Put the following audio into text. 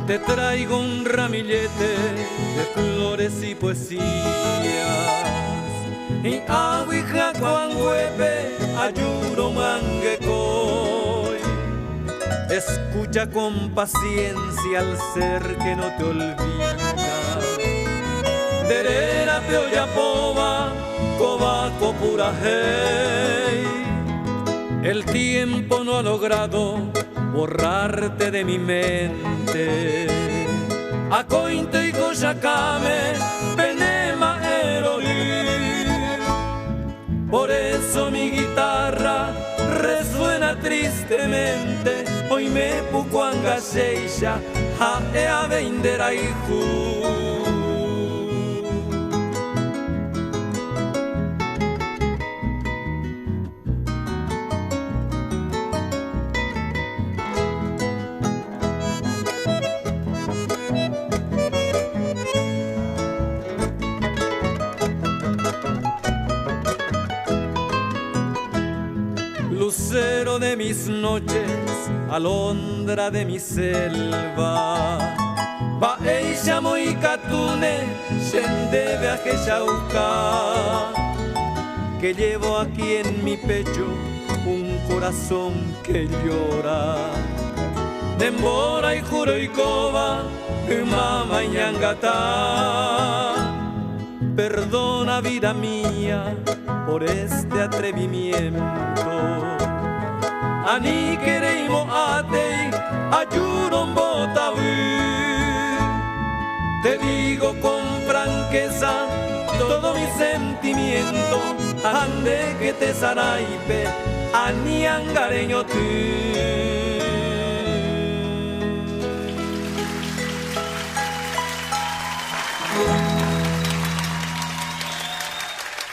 Te traigo un ramillete de flores y poesías y aguija cuanguepe ayuro manguecoy. Escucha con paciencia al ser que no te olvida. Derera peoyapoba, cobaco pura hey. El tiempo no ha logrado borrarte de mi mente. Acointe y coyacame, penema heroí. Por eso mi guitarra resuena tristemente. Hoy me pucuanga seisha, jae a vendera y lucero de mis noches, alondra de mi selva, va ella muy catune, debe a que llevo aquí en mi pecho un corazón que llora. Dembora y juro y coba, mama y ñangatá. Perdona vida mía por este atrevimiento. Ani quereimo ate ayuron botaví. Te digo con franqueza todo mi sentimiento. Ande que te saraipe ani angareño tú.